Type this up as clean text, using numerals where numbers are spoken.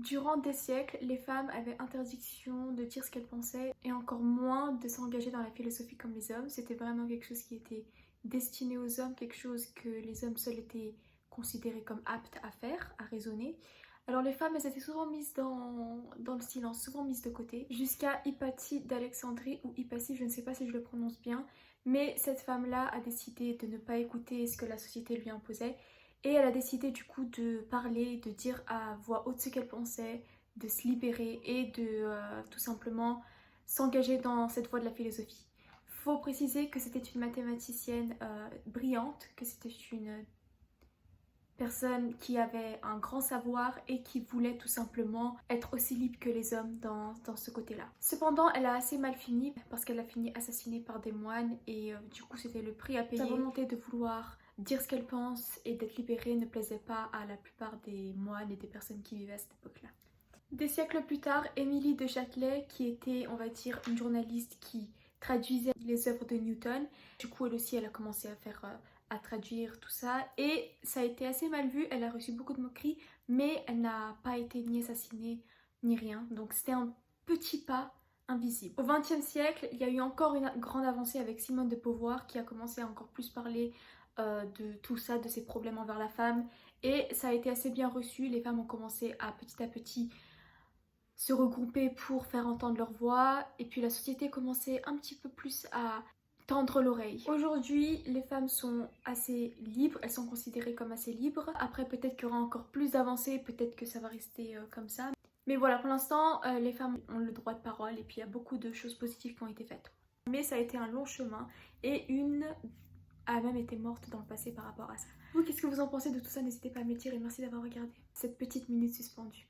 Durant des siècles, les femmes avaient interdiction de dire ce qu'elles pensaient et encore moins de s'engager dans la philosophie comme les hommes. C'était vraiment quelque chose qui était destiné aux hommes, quelque chose que les hommes seuls étaient considérés comme aptes à faire, à raisonner. Alors les femmes, elles étaient souvent mises dans le silence, souvent mises de côté, jusqu'à Hypatie d'Alexandrie, ou Hypatie, je ne sais pas si je le prononce bien, mais cette femme-là a décidé de ne pas écouter ce que la société lui imposait, et elle a décidé du coup de parler, de dire à voix haute ce qu'elle pensait, de se libérer et de tout simplement s'engager dans cette voie de la philosophie. Faut préciser que c'était une mathématicienne brillante, que c'était une personne qui avait un grand savoir et qui voulait tout simplement être aussi libre que les hommes dans ce côté-là. Cependant, elle a assez mal fini parce qu'elle a fini assassinée par des moines et du coup c'était le prix à payer. Sa volonté de vouloir dire ce qu'elle pense et d'être libérée ne plaisait pas à la plupart des moines et des personnes qui vivaient à cette époque-là. Des siècles plus tard, Émilie de Châtelet, qui était, on va dire, une journaliste qui traduisait les œuvres de Newton, du coup elle aussi elle a commencé à traduire tout ça et ça a été assez mal vu, elle a reçu beaucoup de moqueries mais elle n'a pas été ni assassinée ni rien, donc c'était un petit pas invisible. Au XXe siècle, il y a eu encore une grande avancée avec Simone de Beauvoir qui a commencé à encore plus parler de tout ça, de ses problèmes envers la femme et ça a été assez bien reçu, les femmes ont commencé à petit se regrouper pour faire entendre leur voix et puis la société commençait un petit peu plus à tendre l'oreille. Aujourd'hui, les femmes sont assez libres, elles sont considérées comme assez libres. Après, peut-être qu'il y aura encore plus d'avancées, peut-être que ça va rester comme ça. Mais voilà, pour l'instant, les femmes ont le droit de parole et puis il y a beaucoup de choses positives qui ont été faites. Mais ça a été un long chemin et une a même été morte dans le passé par rapport à ça. Vous, qu'est-ce que vous en pensez de tout ça? N'hésitez pas à me le dire et merci d'avoir regardé cette petite minute suspendue.